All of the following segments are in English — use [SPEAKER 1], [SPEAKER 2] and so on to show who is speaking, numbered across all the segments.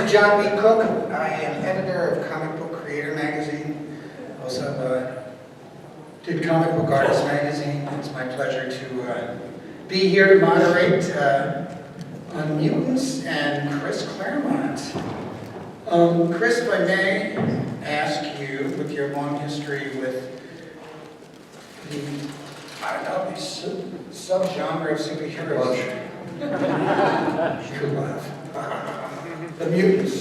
[SPEAKER 1] John B. Cook. I am editor of Comic Book Creator magazine. Also did Comic Book Artist magazine. It's my pleasure to be here to moderate on Mutants and Chris Claremont. Chris, if I may ask you, with your long history with the, I don't know, the subgenre of superheroes. Good laugh. The Mutants.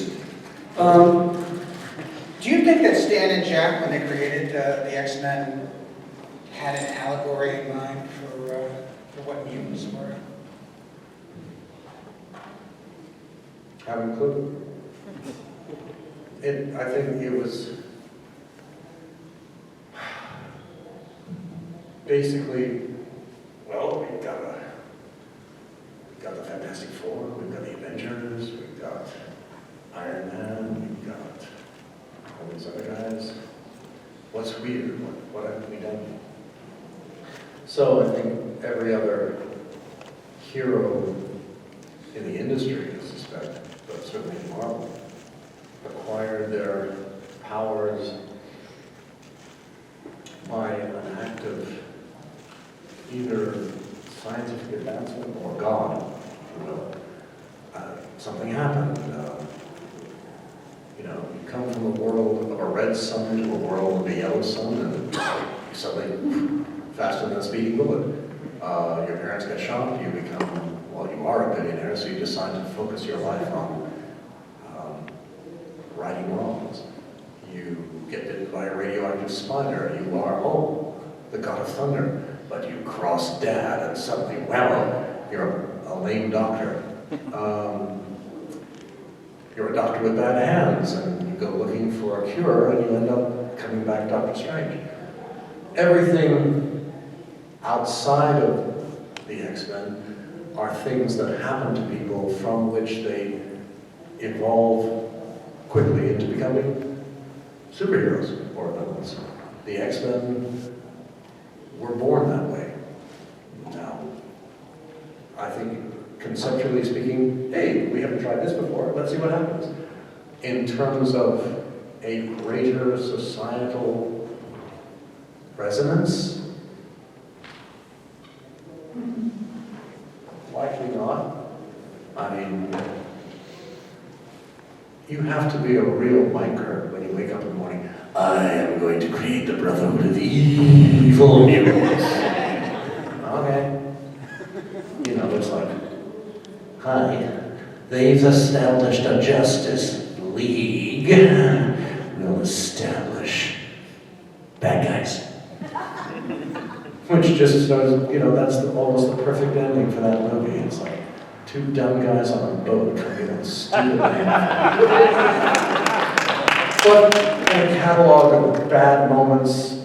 [SPEAKER 1] Do you think that Stan and Jack, when they created the X-Men, had an allegory in mind for what mutants were?
[SPEAKER 2] Haven't a clue. I think it was basically, well, we've got the Fantastic Four, we've got the Avengers, we've got Iron Man, we've got all these other guys. What's weird? What have we done? So I think every other hero in the industry, I suspect, but certainly in Marvel, acquired their powers by an act of either scientific advancement or God. Something happened. You come from the world of a red sun to a world of a yellow sun, and suddenly, faster than a speeding bullet. Your parents get shot, you become, well, you are a billionaire, so you decide to focus your life on righting wrongs. You get bitten by a radioactive spider, you are, the god of thunder, but you cross dad, and suddenly, well, you're a lame doctor. You're a doctor with bad hands, and you go looking for a cure, and you end up coming back Doctor Strange. Everything outside of the X-Men are things that happen to people from which they evolve quickly into becoming superheroes or villains. The X-Men were born that way. Now, I think conceptually speaking, hey, we haven't tried this before, let's see what happens. In terms of a greater societal resonance, likely not. I mean, you have to be a real biker when you wake up in the morning. I am going to create the Brotherhood of Evil Mutants. Okay. It's like, hi, they've established a Justice League. We'll establish bad guys. Which just shows, that's almost the perfect ending for that movie. It's like two dumb guys on a boat trying to stupid But in a catalog of bad moments,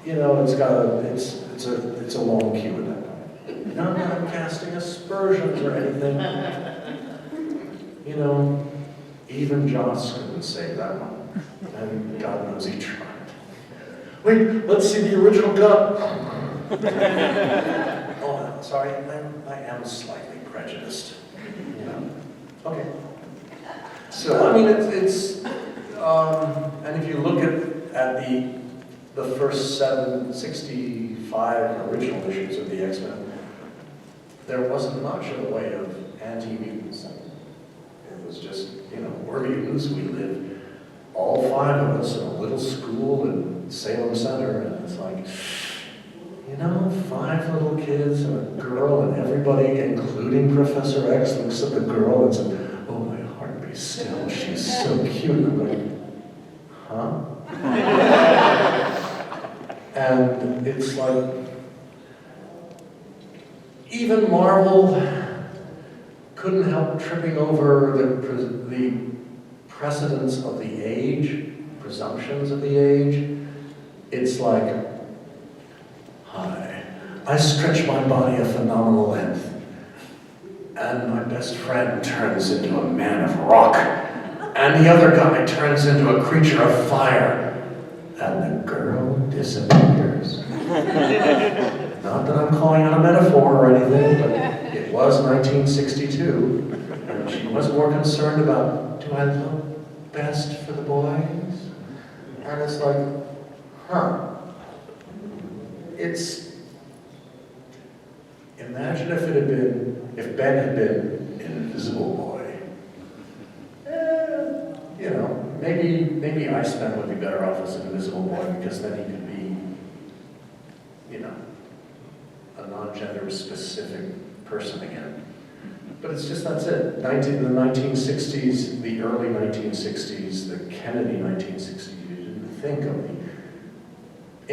[SPEAKER 2] it's a long queue at that point. Not that I'm casting aspersions or anything. Even Joss couldn't save that one. And God knows he tried. Wait, let's see the original cut. Oh, sorry, I am slightly prejudiced. Okay. So, it's and if you look at the first 65 original issues of the X-Men, there wasn't much in the way of anti-mutants. It was just, we're mutants, we live, all five of us in a little school in Salem Center, and it's like, 5 little kids and a girl, and everybody, including Professor X, looks at the girl and says, oh, my heart be still, she's so cute. And I'm like, huh? And it's like, even Marvel couldn't help tripping over the precedents of the age, presumptions of the age. It's like, hi, I stretch my body a phenomenal length, and my best friend turns into a man of rock, and the other guy turns into a creature of fire, and the girl disappears. Not that I'm calling it a metaphor or anything, but it was 1962, and she was more concerned about, do I look best for the boys? And it's like, huh. Imagine if it had been, if Ben had been an invisible boy. You know, maybe Iceman would be better off as an invisible boy because then he could be, you know, a non-gender specific person again. But it's just, that's it. The 1960s, the early 1960s, the Kennedy 1960s, you didn't think of the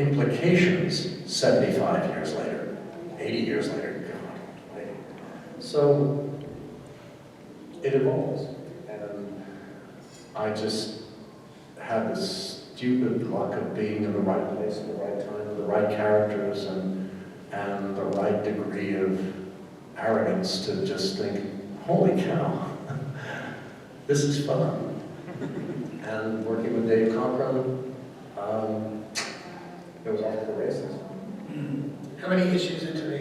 [SPEAKER 2] implications 75 years later, 80 years later. God, wait. So it evolves. And I just had this stupid luck of being in the right place at the right time, with the right characters, and the right degree of arrogance to just think, holy cow, this is fun. And working with Dave Cochran, it was off to the races.
[SPEAKER 1] How many issues into the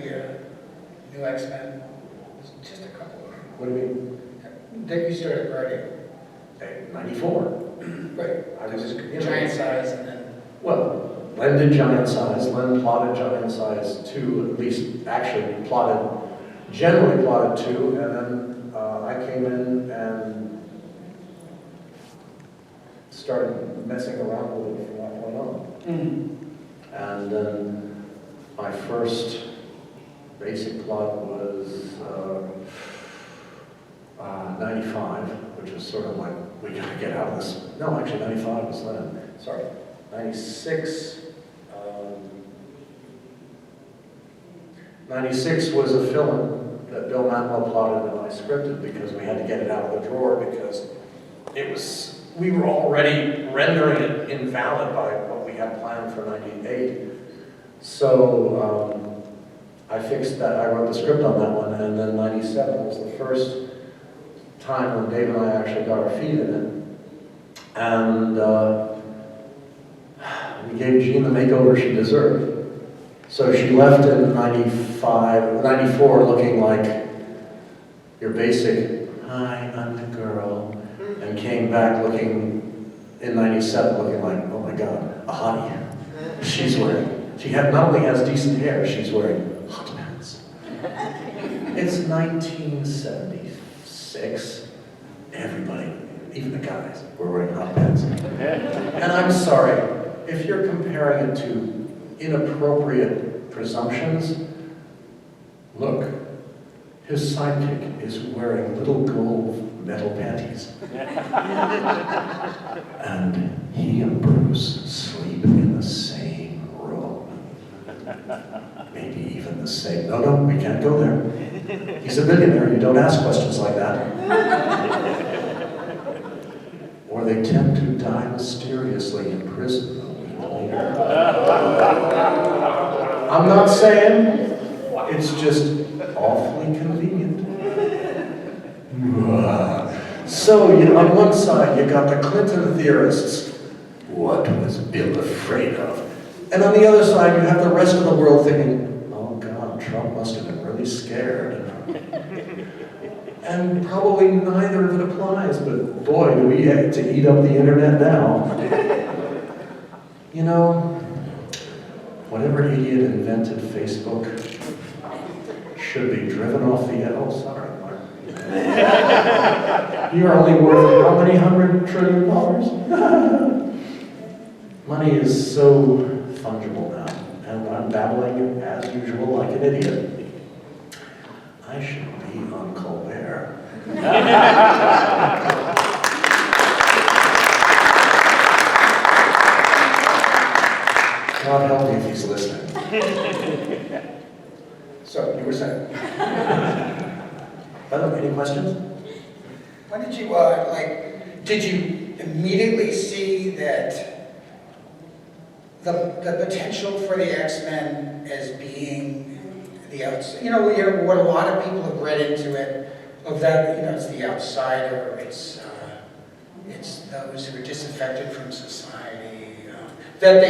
[SPEAKER 1] new X-Men? Just a couple.
[SPEAKER 2] What do you mean?
[SPEAKER 1] That you started writing?
[SPEAKER 2] 94.
[SPEAKER 1] Right.
[SPEAKER 2] I was,
[SPEAKER 1] giant size and then...
[SPEAKER 2] Well, Len did giant size. Len plotted giant size 2, at least actually generally plotted 2, and then I came in and started messing around with it from that point on.
[SPEAKER 1] Mm-hmm.
[SPEAKER 2] And then my first basic plot was 95, which was sort of like, we gotta get out of this. No, actually 95 was then. Sorry. 96. 96 was a film that Bill Manuel plotted and I scripted because we had to get it out of the drawer because we were already rendering it invalid by what we had planned for 98. So I fixed that, I wrote the script on that one, and then 97 was the first time when Dave and I actually got our feet in it. And we gave Jean the makeover she deserved. So she left in 94 looking like your basic, hi, I'm the girl, and came back looking, in 97, looking like, oh my God, a hottie. She not only has decent hair, she's wearing hot pants. It's 1976. Everybody, even the guys, were wearing hot pants. And I'm sorry, if you're comparing it to inappropriate presumptions, look, his sidekick is wearing little gold metal panties. And he and Bruce sleep in the same room. Maybe even the same, no, we can't go there. He's a billionaire, you don't ask questions like that. Or they tend to die mysteriously in prison a week later. I'm not saying, it's just awfully convenient. So, on one side, you got the Clinton theorists. What was Bill afraid of? And on the other side, you have the rest of the world thinking, oh God, Trump must have been really scared. And probably neither of it applies, but boy, do we have to eat up the internet now. Whatever idiot invented Facebook should be driven off the, oh, sorry, Mark. You're only worth how many $100 trillion? Money is so fungible now, and I'm babbling as usual like an idiot. I should be on Colbert. God help me if he's listening. So, you were saying? Any questions?
[SPEAKER 1] When did you, did you immediately see that the potential for the X-Men as being the outside, what a lot of people have read into it, of that, it's the outsider, it's those who are disaffected from society, that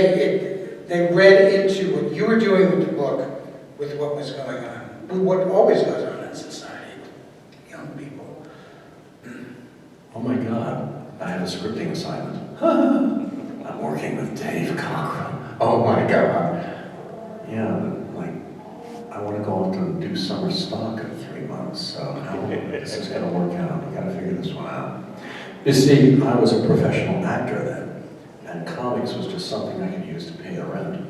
[SPEAKER 1] they read into what you were doing with the book, with what was going on, with what always goes on in society, young people.
[SPEAKER 2] oh my God, I have a scripting assignment. I'm working with Dave Cockrum. Oh my God. Yeah, but like, I want to go off and do summer stock in 3 months, so how this is going to work out? You got to figure this one out. You see, I was a professional actor then, and comics was just something I could use to pay the rent.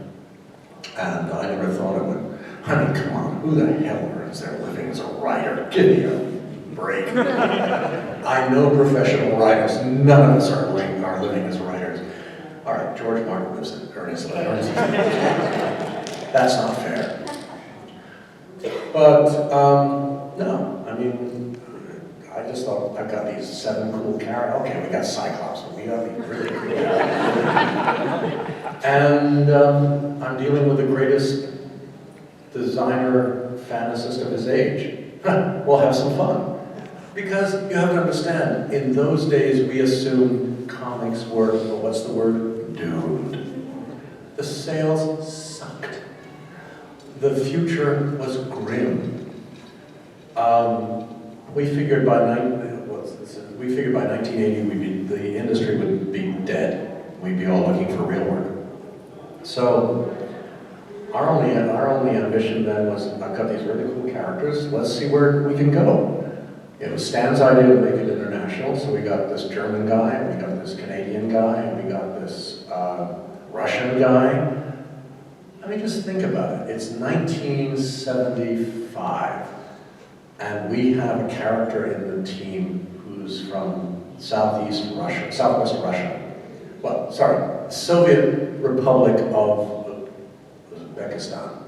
[SPEAKER 2] And I never thought it would. I mean, come on, who the hell earns their living as a writer? Give me a break. I know professional writers. None of us are living as writers. All right, George Martin lives in Ernest Lewis. That's not fair. But, no, I mean, I just thought, I've got these 7 cool characters. Okay, we got Cyclops, but we got these really cool characters. And I'm dealing with the greatest designer fantasist of his age. We'll have some fun. Because you have to understand, in those days we assumed comics were, well, what's the word? Doomed. The sales sucked. The future was grim. We figured by 1980 the industry would be dead. We'd be all looking for real work. So our only ambition then was, I've got these really cool characters. Let's see where we can go. It was Stan's idea to make it international, so we got this German guy, we got this Canadian guy, and we got this Russian guy. I mean, just think about it. It's 1975, and we have a character in the team who's from southwest Russia. Well, sorry, Soviet Republic of Uzbekistan.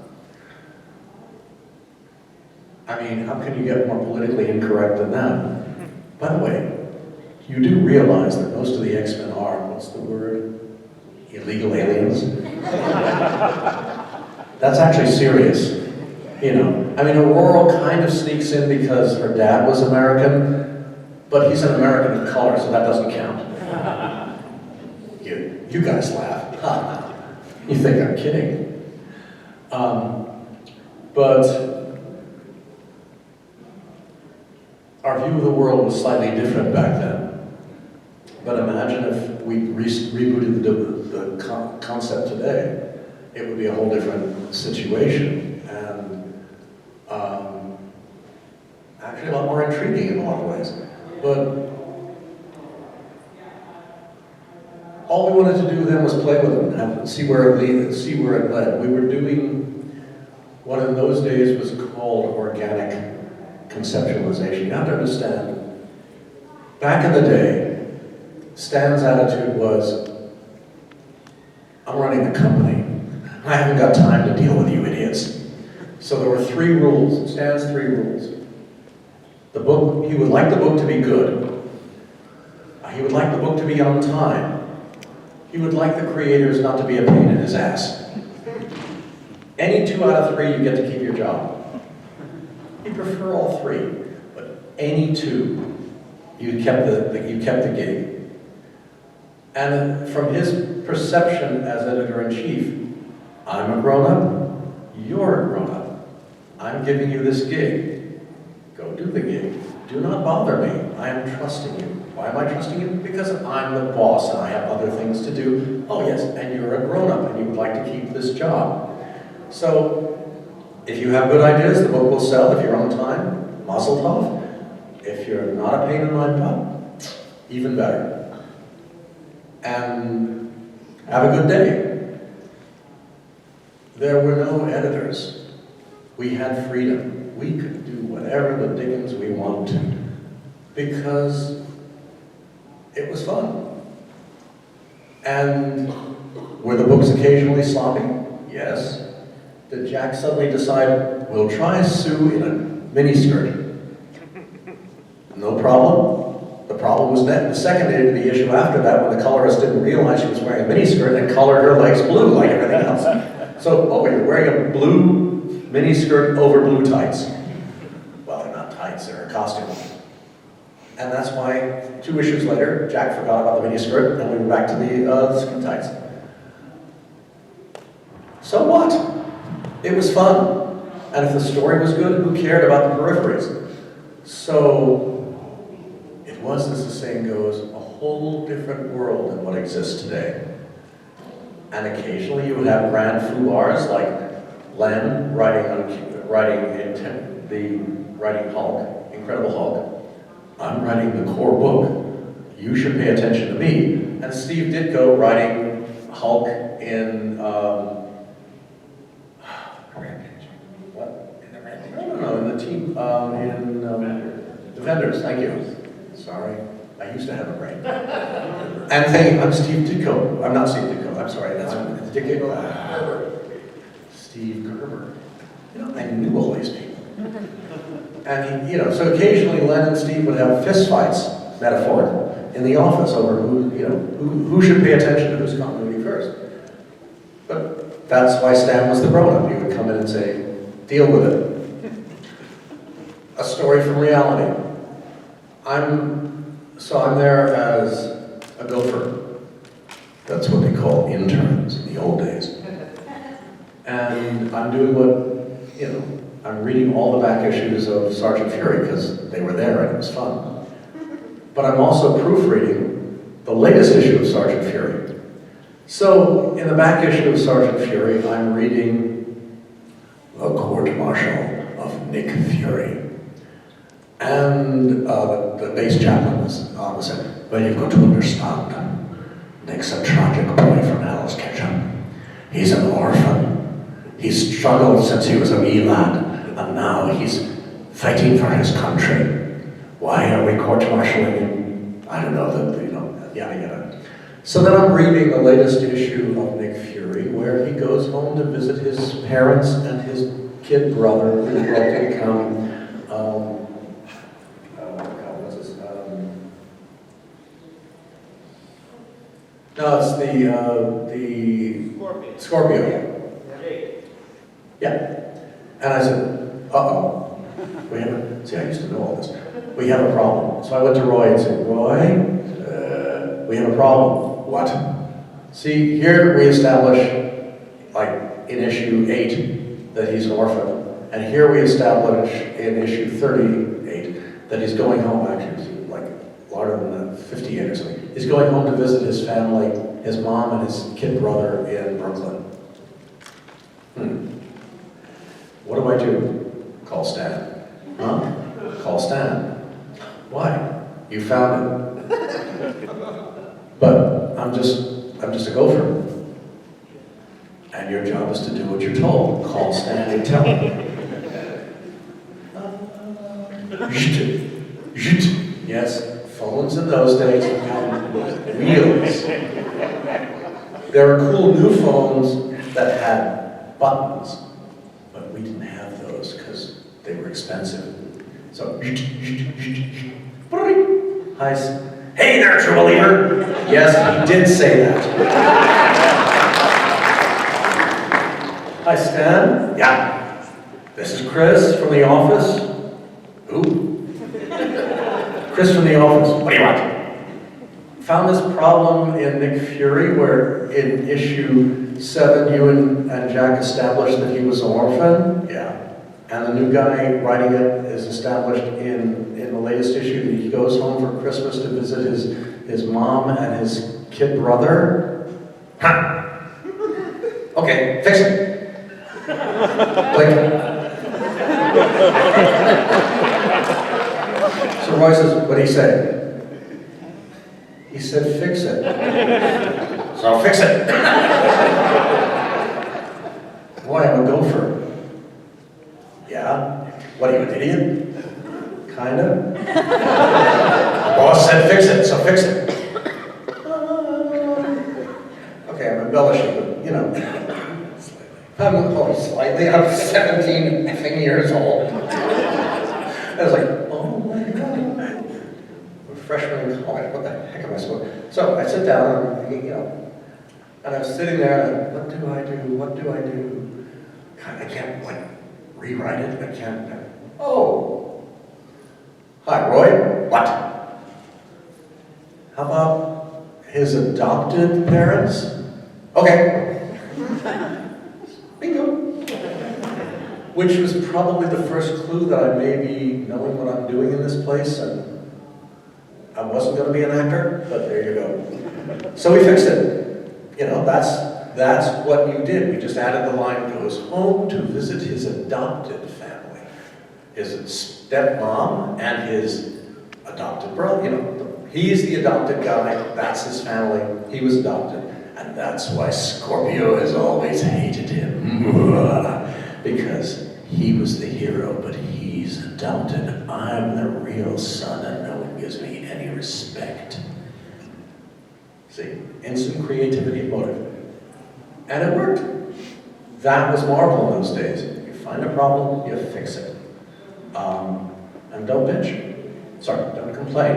[SPEAKER 2] I mean, how can you get more politically incorrect than that? By the way, you do realize that most of the X-Men are, what's the word? Illegal aliens? That's actually serious. You know, I mean, Aurora kind of sneaks in because her dad was American, but he's an American of color, so that doesn't count. You guys laugh. You think I'm kidding. But our view of the world was slightly different back then. But imagine if we rebooted the concept today. It would be a whole different situation, and actually a lot more intriguing in a lot of ways. But all we wanted to do then was play with them and see where it led. We were doing what in those days was called organic conceptualization. You have to understand, back in the day, Stan's attitude was, I'm running the company. I haven't got time to deal with you idiots. So there were 3 rules, Stan's 3 rules. The book, he would like the book to be good. He would like the book to be on time. He would like the creators not to be a pain in his ass. Any 2 out of 3, you get to keep your job. He'd prefer all 3, but any 2, you kept the gig. And from his perception as editor-in-chief, I'm a grown-up, you're a grown-up. I'm giving you this gig. Go do the gig. Do not bother me. I am trusting you. Why am I trusting you? Because I'm the boss and I have other things to do. Oh yes, and you're a grown-up and you would like to keep this job. So, if you have good ideas, the book will sell. If you're on time, mazel tov. If you're not a pain in my butt, even better. And have a good day. There were no editors. We had freedom. We could do whatever the dickens we wanted to because it was fun. And were the books occasionally sloppy? Yes. Did Jack suddenly decide, we'll try Sue in a miniskirt? No problem. The problem was then the second issue after that when the colorist didn't realize she was wearing a miniskirt and colored her legs blue like everything else. So, oh, you're wearing a blue miniskirt over blue tights. Well, they're not tights, they're a costume. And that's why 2 issues later, Jack forgot about the miniskirt and we were back to the skin tights. So what? It was fun. And if the story was good, who cared about the peripheries? So, it It was, as the saying goes, a whole different world than what exists today. And occasionally you would have grand foulards like Len writing Hulk, Incredible Hulk. I'm writing the core book. You should pay attention to me. And Steve Ditko writing Hulk in what?
[SPEAKER 1] In the Rampage.
[SPEAKER 2] No, in the team, Defenders. Thank you. Sorry, I used to have a brain. And I'm Steve Ditko. I'm not Steve Ditko. I'm sorry. I'm Ditko. Steve Gerber. You know, I knew all these people. And so occasionally Len and Steve would have fist fights, metaphorically, in the office over who should pay attention to whose continuity first. But that's why Stan was the grown-up. He would come in and say, deal with it. A story from reality. I'm there as a gopher. That's what they call interns in the old days. And I'm doing I'm reading all the back issues of Sergeant Fury because they were there and it was fun. But I'm also proofreading the latest issue of Sergeant Fury. So in the back issue of Sergeant Fury, I'm reading The Court-Martial of Nick Fury. And the base chaplain was opposite. Well, you've got to understand, Nick's a tragic boy from Hell's Kitchen. He's an orphan. He's struggled since he was a wee lad, and now he's fighting for his country. Why are we court-martialing him? I don't know, yada yada. So then I'm reading the latest issue of Nick Fury, where he goes home to visit his parents and his kid brother, who grew up in the county. No, it's the Scorpio. Yeah. And I said, uh-oh. I used to know all this. We have a problem. So I went to Roy and said, Roy, we have a problem. What? See, here we establish, like in issue 8, that he's an orphan. And here we establish in issue 38 that he's going home, actually, like larger than that, 58 or something. He's going home to visit his family, his mom and his kid brother in Brooklyn. What do I do? Call Stan. Huh? Call Stan. Why? You found it. But I'm just a gopher. And your job is to do what you're told. Call Stan and tell him. Yes, phones in those days had wheels. There were cool new phones that had buttons, but we didn't have those because they were expensive. So, hi, hey there, true believer. Yes, he did say that. Hi, Stan. Yeah. This is Chris from the office. Who? Chris from the office. What do you want? Found this problem in Nick Fury where in issue 7 you and Jack established that he was an orphan. Yeah. And the new guy writing it is established in the latest issue that he goes home for Christmas to visit his mom and his kid brother. Huh. Okay, fix it. Like. So Roy says, what did he say? He said, fix it. So fix it. Boy, I'm a gopher. Yeah? What are you, an idiot? Kinda. The boss said fix it, so fix it. Okay, I'm embellishing, but I'm only slightly. I'm 17 effing years old. I was like, oh my God. I'm a freshman in college, what the heck am I supposed to? So I sit down and I'm sitting there and what do I do? I can't rewrite it, I can't. Oh. Hi, Roy. What? How about his adopted parents? Okay. Bingo. Which was probably the first clue that I may be knowing what I'm doing in this place, and I wasn't going to be an actor, but there you go. So we fixed it. You know, that's what you did. We just added the line, goes home to visit his adopted family. His stepmom and his adopted brother. You know, he's the adopted guy, that's his family, he was adopted. And that's why Scorpio has always hated him. Because he was the hero, but he's adopted. I'm the real son and no one gives me any respect. See, instant creativity motive. And it worked. That was Marvel in those days. You find a problem, you fix it. And don't bitch. Sorry, don't complain.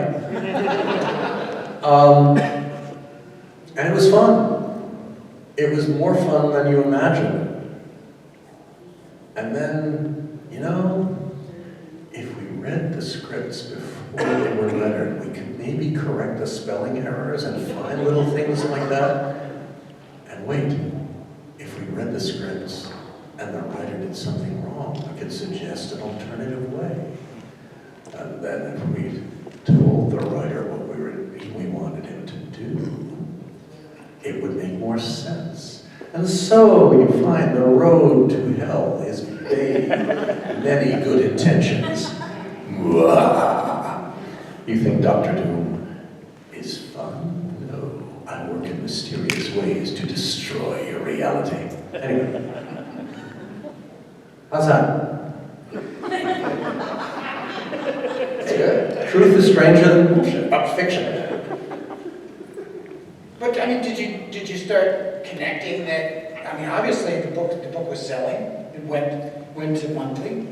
[SPEAKER 2] And it was fun. It was more fun than you imagined. And then, you know, if we read the scripts before they were lettered, we could maybe correct the spelling errors and find little things like that. And wait, if we read the scripts and the writer did something wrong, we could suggest an alternative way. And then if we told the writer what we wanted him to do, it would make more sense. And so you find the road to hell is paved with many good intentions. You think Dr. Doom is fun? No, I work in mysterious ways to destroy your reality. Anyway, how's that? It's good. Truth is stranger than bullshit. Fiction.
[SPEAKER 1] But I mean, did you start connecting that? I mean, obviously the book was selling. It went to monthly.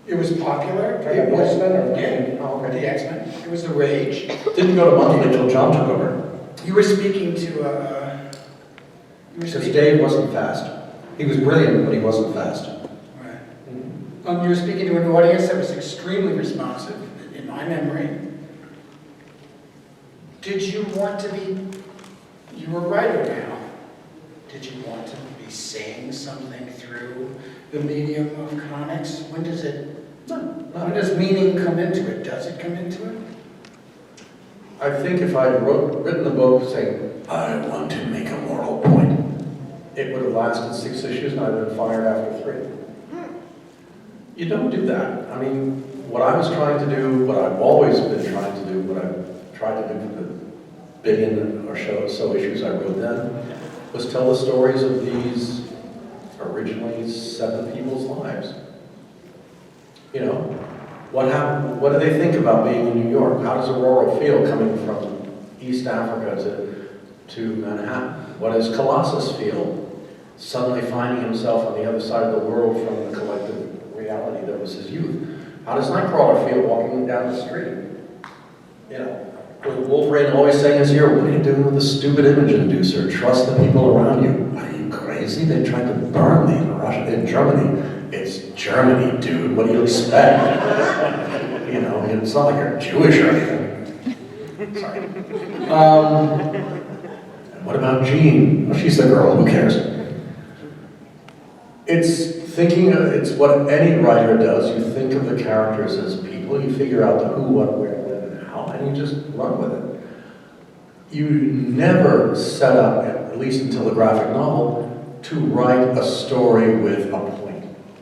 [SPEAKER 1] It was popular. It was the X-Men. It was the rage.
[SPEAKER 2] Didn't go to monthly until John took over.
[SPEAKER 1] You were speaking to.
[SPEAKER 2] Because Dave wasn't fast. He was brilliant, but he wasn't fast.
[SPEAKER 1] Right. You were speaking to an audience that was extremely responsive, in my memory. Did you want to be? You were a writer now. Did you want to be saying something through the medium of comics? When does it? When does meaning come into it? Does it come into it?
[SPEAKER 2] I think if I'd written a book saying, I want to make a moral point, it would have lasted 6 issues and I'd have been fired after 3. You don't do that. I mean, what I was trying to do, what I've always been trying to do, what I've tried to do for the billion or so issues I wrote then, was tell the stories of these originally 7 people's lives. You know, what happened? What do they think about being in New York? How does Aurora feel coming from East Africa to Manhattan? What does Colossus feel suddenly finding himself on the other side of the world from the collective reality that was his youth? How does Nightcrawler feel walking down the street? You know, with Wolverine always saying his hero, what are you doing with the stupid image inducer? Trust the people around you. Are you crazy? They tried to burn me in Russia, in Germany. It's Germany, dude. What do you expect? You know, it's not like you're Jewish or anything. Sorry. And what about Jean? Well, she's the girl. Who cares? It's what any writer does. You think of the characters as people. You figure out the who, what, where, when, and how, and you just run with it. You never set up, at least until the graphic novel, to write a story with a point.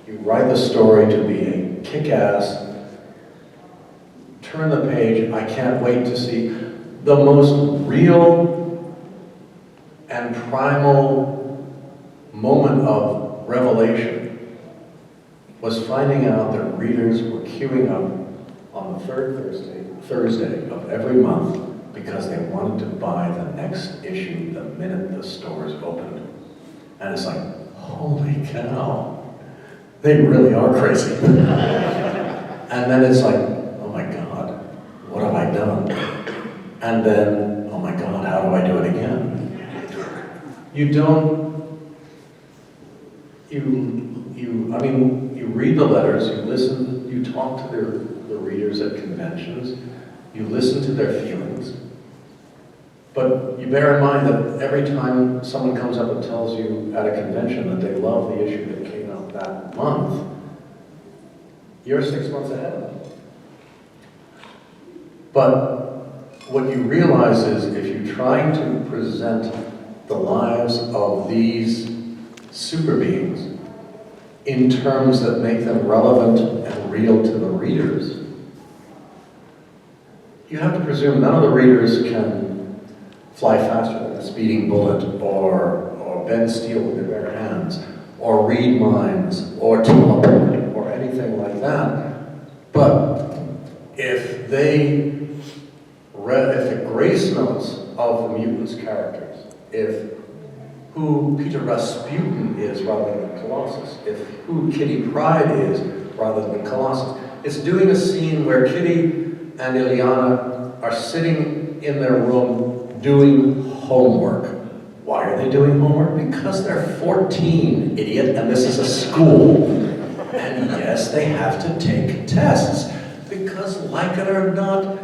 [SPEAKER 2] You write the story to be a kick-ass, turn the page, I can't wait to see the most real and primal moment of revelation was finding out that readers were queuing up on the third Thursday of every month because they wanted to buy the next issue the minute the stores opened. And it's like, holy cow, they really are crazy. And then it's like, oh my God, what have I done? And then, oh my God, how do I do it again? You read the letters, you listen, you talk to the readers at conventions, you listen to their feelings, but you bear in mind that every time someone comes up and tells you at a convention that they love the issue that came out that month, you're 6 months ahead of them. But what you realize is if you're trying to present the lives of these super beings in terms that make them relevant and real to the readers, you have to presume none of the readers can fly faster than a speeding bullet, or bend steel with their bare hands, or read minds, or teleport, or anything like that. But if the grace notes of the mutants' characters, if who Peter Rasputin is rather than Colossus, if who Kitty Pryde is rather than Colossus, it's doing a scene where Kitty and Ileana are sitting in their room doing homework. Why are they doing homework? Because they're 14, idiot, and this is a school. And yes, they have to take tests. Because, like it or not,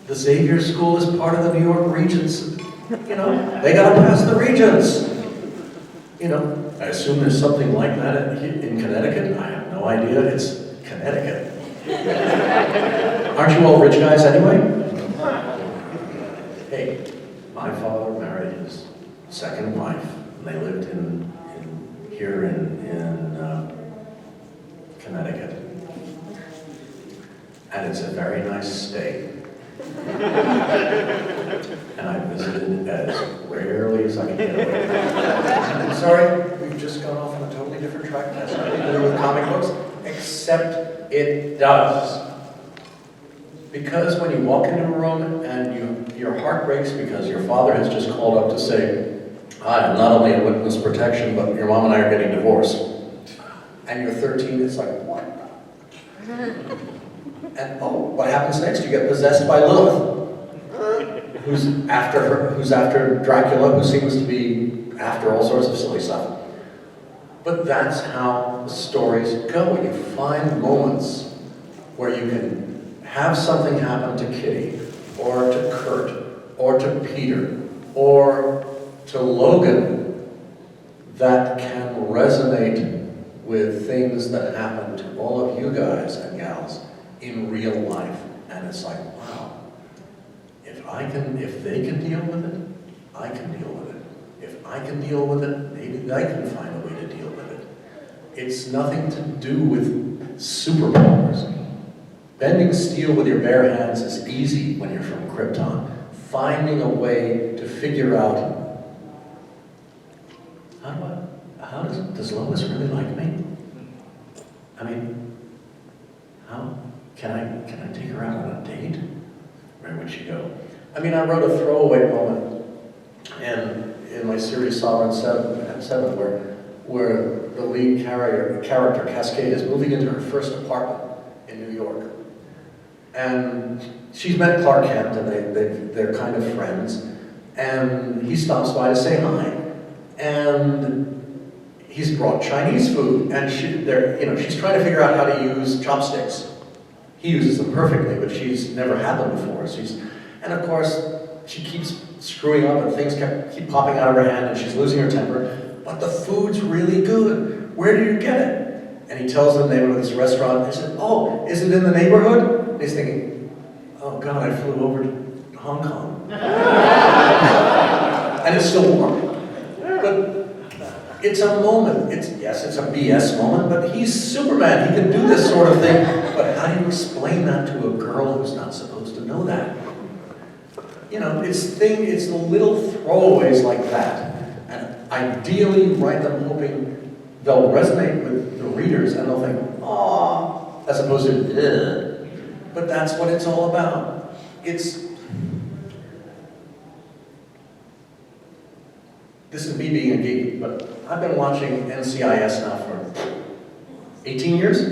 [SPEAKER 2] the Xavier School is part of the New York Regents. You know, they gotta pass the Regents. You know, I assume there's something like that in Connecticut. I have no idea. It's Connecticut. Aren't you all rich guys anyway? Hey, my father married his second wife, and they lived here in Connecticut. And it's a very nice state. And I visited as rarely as I can get away. I'm sorry, we've just gone off on a totally different track. That's nothing to do with comic books, except it does. Because when you walk into a room and your heart breaks because your father has just called up to say, "Hi, I'm not only in witness protection, but your mom and I are getting divorced." And you're 13, it's like, what? And oh, what happens next? You get possessed by Lilith, who's after Dracula, who seems to be after all sorts of silly stuff. But that's how the stories go. You find moments where you can have something happen to Kitty, or to Kurt, or to Peter, or to Logan that can resonate with things that happen to all of you guys and gals in real life. And it's like, wow, if they can deal with it, I can deal with it. If I can deal with it, maybe they can find a way to deal with it. It's nothing to do with superpowers. Bending steel with your bare hands is easy when you're from Krypton. Finding a way to figure out, does Lois really like me? I mean, how can I take her out on a date? Where would she go? I mean, I wrote a throwaway moment in my series Sovereign 7 where the lead character, Cascade, is moving into her first apartment in New York. And she's met Clark Kent, and they're kind of friends. And he stops by to say hi. And he's brought Chinese food, and she's trying to figure out how to use chopsticks. He uses them perfectly, but she's never had them before. And of course, she keeps screwing up, and things keep popping out of her hand, and she's losing her temper. But the food's really good. Where do you get it? And he tells them the name of this restaurant. And he said, "Oh, is it in the neighborhood?" And he's thinking, "Oh God, I flew over to Hong Kong." And it's still warm. But it's a moment. It's a BS moment, but he's Superman. He can do this sort of thing. But how do you explain that to a girl who's not supposed to know that? You know, it's the little throwaways like that. And ideally write them hoping they'll resonate with the readers and they'll think, "Aw," as opposed to, "Ugh." But that's what it's all about. This is me being a geek, but I've been watching NCIS now for 18 years.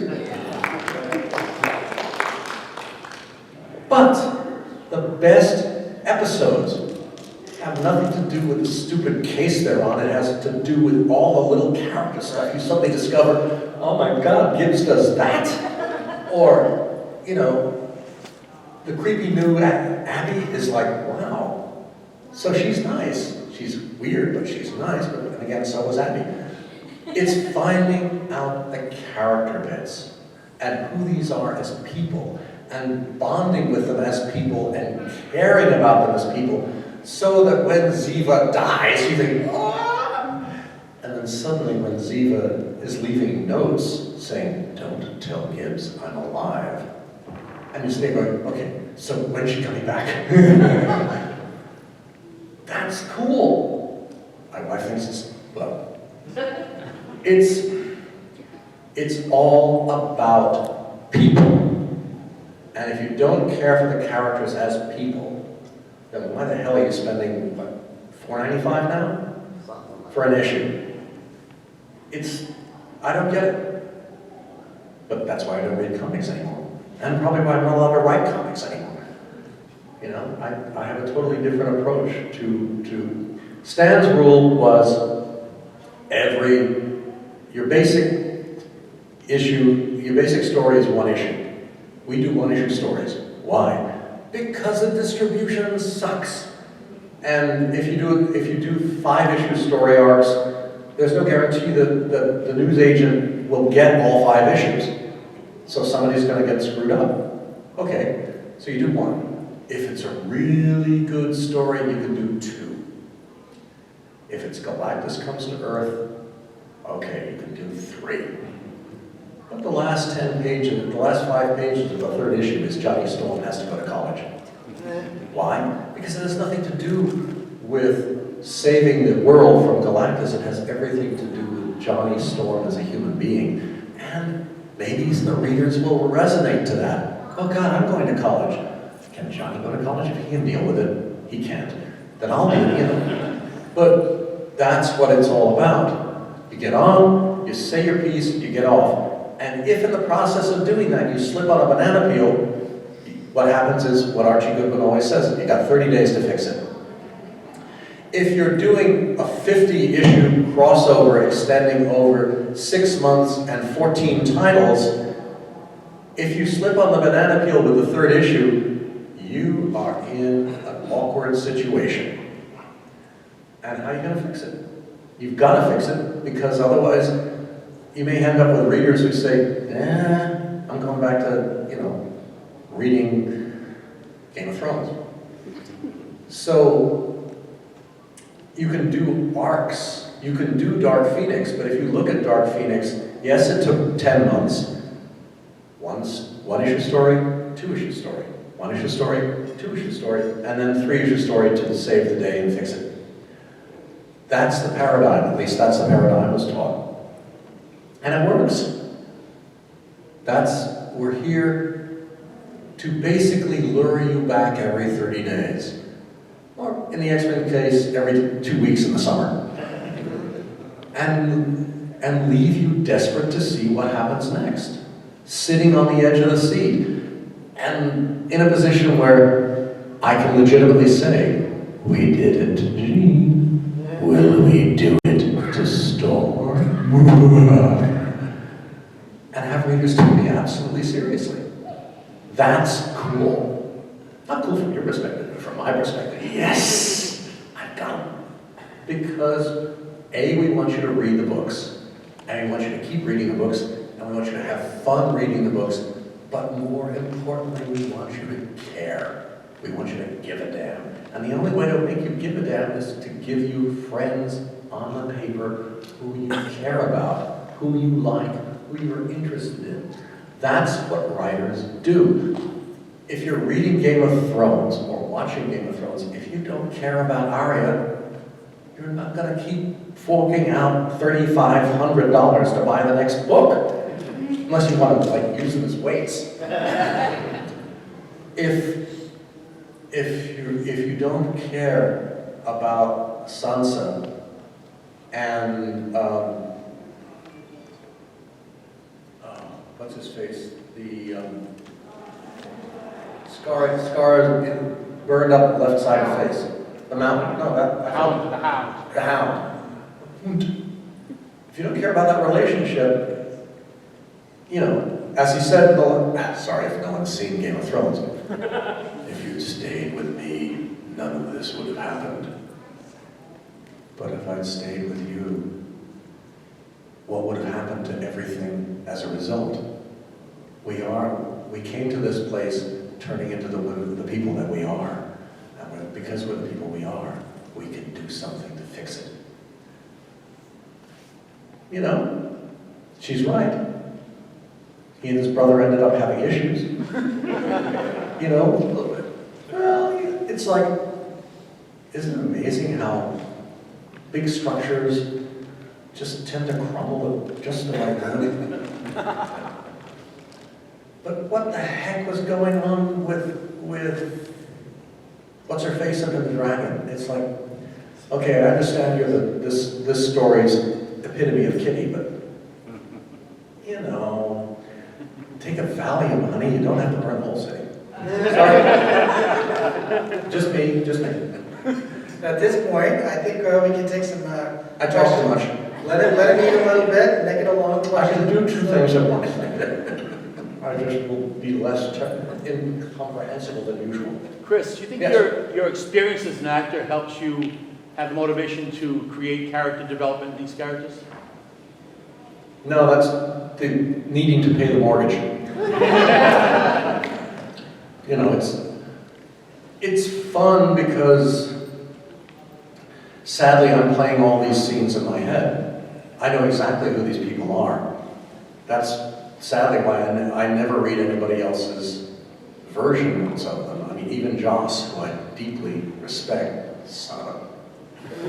[SPEAKER 2] But the best episodes have nothing to do with the stupid case they're on. It has to do with all the little character stuff. You suddenly discover, oh my God, Gibbs does that? Or, the creepy new Abby is like, wow. So she's nice. She's weird, but she's nice. But again, so was Abby. It's finding out the character bits and who these are as people and bonding with them as people and caring about them as people, so that when Ziva dies, you think, ah! And then suddenly when Ziva is leaving notes saying, don't tell Gibbs I'm alive, and you stay going, okay, so when's she coming back? That's cool. My wife thinks it's, well, it's all about people. And if you don't care for the characters as people, then why the hell are you spending, what, $4.95 now? For an issue? I don't get it. But that's why I don't read comics anymore. And probably why I'm not allowed to write comics anymore. You know, I have a totally different approach to Stan's rule was your basic story is one issue. We do one issue stories. Why? Because the distribution sucks. And if you do 5 issue story arcs, there's no guarantee that the news agent will get all 5 issues. So somebody's going to get screwed up. Okay, so you do 1. If it's a really good story, you can do 2. If it's Galactus comes to Earth, okay, you can do 3. But the last 10 pages, the last 5 pages of the 3rd issue is Johnny Storm has to go to college. Why? Because it has nothing to do with saving the world from Galactus. It has everything to do with Johnny Storm as a human being. And maybe the readers will resonate to that. Oh God, I'm going to college. Can Johnny go to college? If he can deal with it, he can't. Then I'll do it, you know. But that's what it's all about. You get on, you say your piece, you get off. And if in the process of doing that you slip on a banana peel, what happens is what Archie Goodwin always says, you got 30 days to fix it. If you're doing a 50-issue crossover extending over 6 months and 14 titles, if you slip on the banana peel with the 3rd issue, you are in an awkward situation. And how are you going to fix it? You've got to fix it, because otherwise you may end up with readers who say, I'm going back to, reading Game of Thrones. So you can do arcs. You can do Dark Phoenix, but if you look at Dark Phoenix, yes, it took 10 months. One issue story, 2 issue story. 1 issue story, 2 issue story, and then 3 issue story to save the day and fix it. That's the paradigm, at least that's the paradigm I was taught. And it works. We're here to basically lure you back every 30 days. Or in the X-Men case, every 2 weeks in the summer. And leave you desperate to see what happens next. Sitting on the edge of the seat. And in a position where I can legitimately say, we did it to Jean. Will we do it to Storm? And have readers take me absolutely seriously. That's cool. Not cool from your perspective, but from my perspective. Yes! I've done it. Because A, we want you to read the books, and we want you to keep reading the books, and we want you to have fun reading the books, but more importantly, we want you to care. We want you to give a damn. And the only way to make you give a damn is to give you friends on the paper who you care about, who you like, who you're interested in. That's what writers do. If you're reading Game of Thrones or watching Game of Thrones, if you don't care about Arya, you're not going to keep forking out $3,500 to buy the next book. Unless you want to use them as weights. If you don't care about Sansa and what's his face? The scar burned up left side of face. The mountain. No, the hound. The hound. If you don't care about that relationship, as he said, sorry if no one's seen Game of Thrones, if you'd stayed with me, none of this would have happened. But if I'd stayed with you, what would have happened to everything as a result? We are we came to this place turning into the people that we are. And because we're the people we are, we can do something to fix it. You know, she's right. He and his brother ended up having issues. You know, a little bit. Well, it's like, isn't it amazing how big structures just tend to crumble at just the right moment? But what the heck was going on with what's her face under the dragon? It's like, okay, I understand you're this story's epitome of Kitty, but you know, take a Valium, honey. You don't have to burn the whole city. Sorry. Just me.
[SPEAKER 1] At this point, I think we can take some
[SPEAKER 2] I talk too much.
[SPEAKER 1] Let it eat a little bit, and make it a long
[SPEAKER 2] I
[SPEAKER 1] question.
[SPEAKER 2] can do two things at once. I just will be less incomprehensible than usual.
[SPEAKER 3] Chris, do you think
[SPEAKER 2] Yes.
[SPEAKER 3] your experience as an actor helps you have the motivation to create character development in these characters?
[SPEAKER 2] No, that's the needing to pay the mortgage. You know, it's fun because sadly I'm playing all these scenes in my head. I know exactly who these people are. That's sadly why I never read anybody else's versions of them. I mean, even Joss, who I deeply respect, son of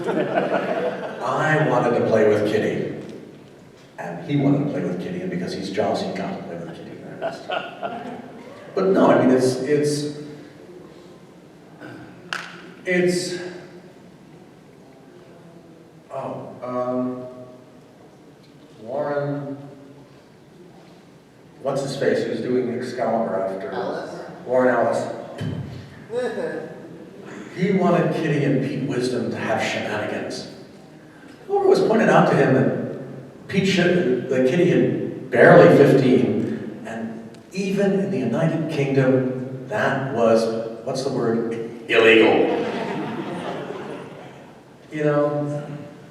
[SPEAKER 2] a... I wanted to play with Kitty. And he wanted to play with Kitty, and because he's Joss, he got to play with Kitty. But no, I mean, Warren, what's his face? He was doing Excalibur after. Warren Ellis. He wanted Kitty and Pete Wisdom to have shenanigans. However, it was pointed out to him that Kitty had barely 15, and even in the United Kingdom, that was, what's the word? Illegal. You know,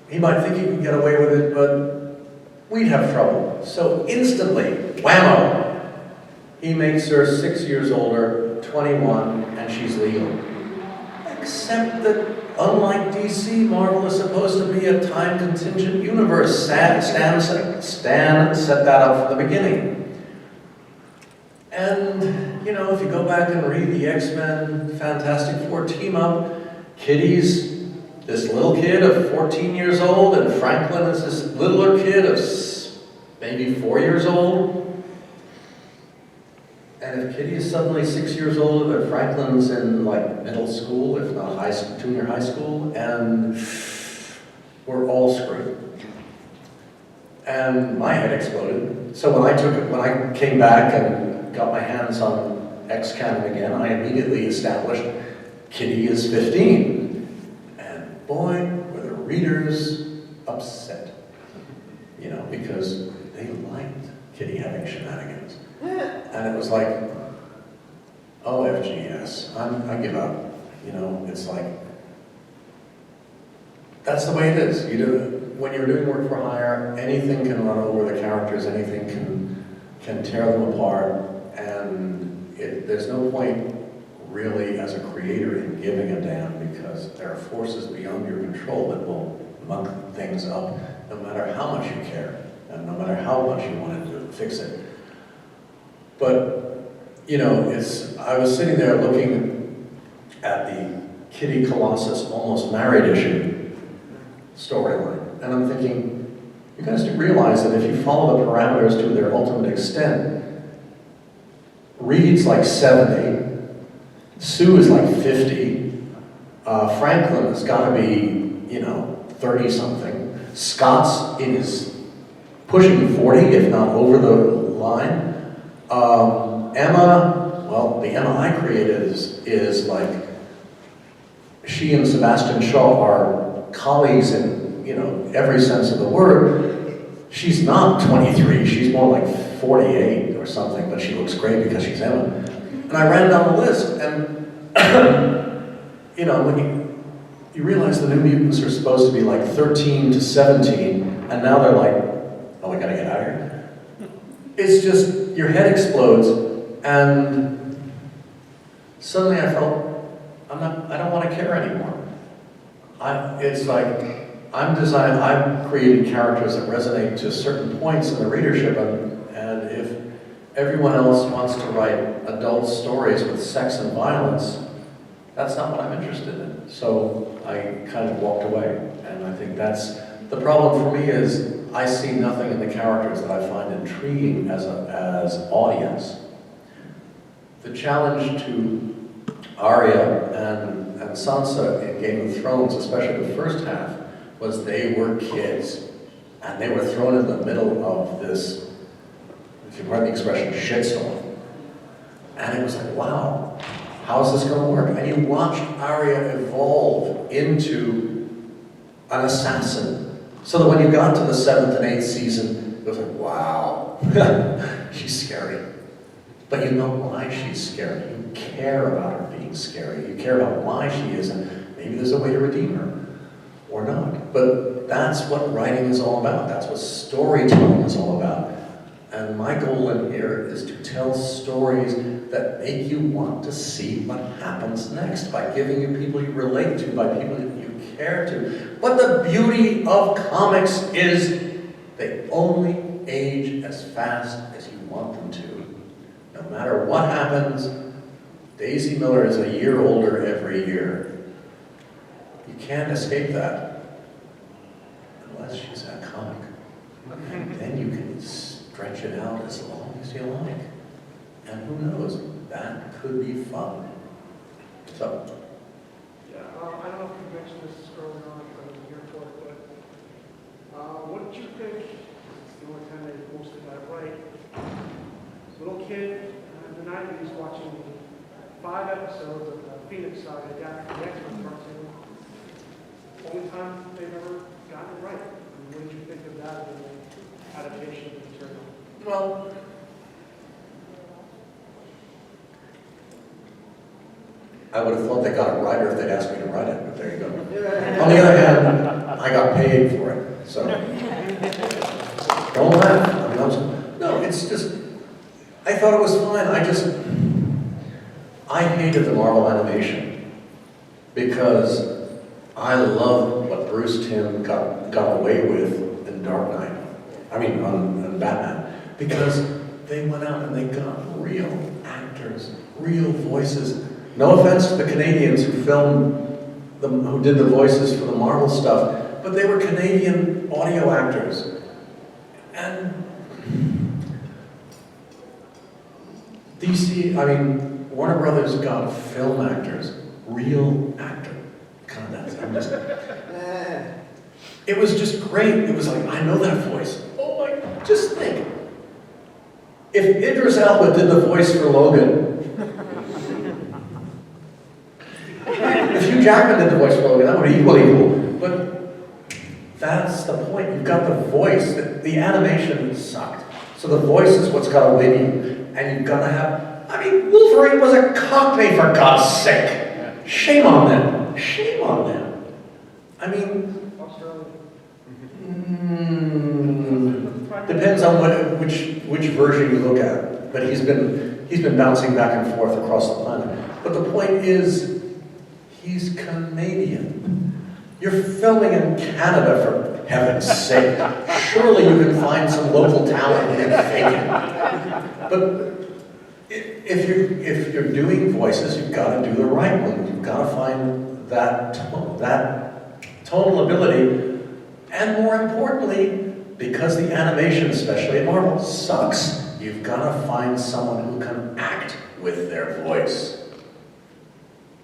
[SPEAKER 2] he might think he can get away with it, but we'd have trouble. So instantly, whammo, he makes her 6 years older, 21, and she's legal. Except that, unlike DC, Marvel is supposed to be a time-contingent universe. Stan set that up from the beginning. And, you know, if you go back and read the X-Men Fantastic Four team-up, Kitty's this little kid of 14 years old, and Franklin is this littler kid of maybe 4 years old. And if Kitty is suddenly 6 years older, then Franklin's in like middle school, if not junior high school, and we're all screwed. And my head exploded. So when I came back and got my hands on X-Canon again, I immediately established Kitty is 15. And boy, were the readers upset. You know, because they liked Kitty having shenanigans. And it was like, oh, FGS, I give up. You know, it's like, that's the way it is. When you're doing work for hire, anything can run over the characters, anything can tear them apart, and there's no point really as a creator in giving a damn, because there are forces beyond your control that will muck things up, no matter how much you care, and no matter how much you want to fix it. But, you know, I was sitting there looking at the Kitty Colossus Almost Married issue storyline, and I'm thinking, you guys do realize that if you follow the parameters to their ultimate extent, Reed's like 70, Sue is like 50, Franklin has got to be, you know, 30-something, Scott's in his pushing 40, if not over the line. Emma, well, the Emma I created is like, she and Sebastian Shaw are colleagues in, you know, every sense of the word. She's not 23, she's more like 48 or something, but she looks great because she's Emma. And I ran down the list, and, you know, when you realize the New Mutants are supposed to be like 13 to 17, and now they're like, oh, we gotta get out of here. It's just, your head explodes, And suddenly I felt, I don't want to care anymore. It's like, I'm creating characters that resonate to certain points in the readership, and if everyone else wants to write adult stories with sex and violence, that's not what I'm interested in. So I kind of walked away, and I think that's, the problem for me is I see nothing in the characters that I find intriguing as audience. The challenge to Arya and Sansa in Game of Thrones, especially the first half, was they were kids. And they were thrown in the middle of this, if you pardon the expression, shitstorm. And it was like, wow, how is this going to work? And you watched Arya evolve into an assassin. So that when you got to the 7th and 8th season, it was like, wow, she's scary. But you know why she's scary. You care about her being scary. You care about why she is, and maybe there's a way to redeem her, or not. But that's what writing is all about. That's what storytelling is all about. And my goal in here is to tell stories that make you want to see what happens next, by giving you people you relate to, by people that you care to. But the beauty of comics is they only age as fast as you want them to. No matter what happens, Daisy Miller is a year older every year. You can't escape that. Unless she's a comic. And then you can stretch it out as long as you like. And who knows, that could be fun. So.
[SPEAKER 4] Yeah, I don't know if you mentioned this earlier on from the airport, but what did you think, it's the only time they posted that right, little kid in the 90s watching 5 episodes of the Phoenix Saga adapted from the X-Men cartoon. Only time they've ever gotten it right. I mean, what did you think of that in the adaptation of the material?
[SPEAKER 2] Well, I would have thought they got it right if they'd asked me to write it, but there you go. On the other hand, I got paid for it, so. Don't laugh. No, it's just, I thought it was fine. I hated the Marvel animation because I loved what Bruce Timm got away with in Dark Knight. I mean, on Batman. Because they went out and they got real actors, real voices. No offense to the Canadians who who did the voices for the Marvel stuff, but they were Canadian audio actors. And DC, I mean, Warner Brothers got film actors, real actor. God, it was just great. It was like, I know that voice. Oh my, just think. If Idris Elba did the voice for Logan, if Hugh Jackman did the voice for Logan, that would be equally cool. But that's the point. You've got the voice. The animation sucked. So the voice is what's got to win you. And you've got to have, I mean, Wolverine was a Cockney, for God's sake. Shame on them. Shame on them. I mean, depends on which version you look at. But he's been bouncing back and forth across the planet. But the point is, he's Canadian. You're filming in Canada, for heaven's sake. Surely you can find some local talent and fake it. But if you're doing voices, you've got to do the right one. You've got to find that tonal ability, and more importantly, because the animation, especially at Marvel, sucks, you've got to find someone who can act with their voice.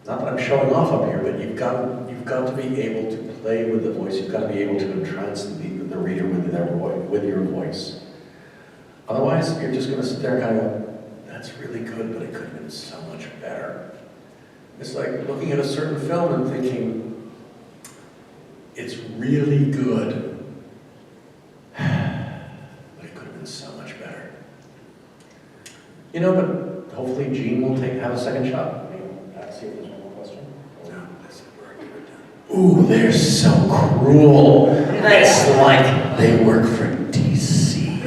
[SPEAKER 2] Not that I'm showing off up here, but you've got to be able to play with the voice. You've got to be able to entrance the reader with your voice. Otherwise, you're just going to sit there and kind of go, that's really good, but it could have been so much better. It's like looking at a certain film and thinking, it's really good, but it could have been so much better. You know, but hopefully Gene will have a second shot. Let's see if there's one more question. No, that's it. Ooh, they're so cruel. It's like they work for DC.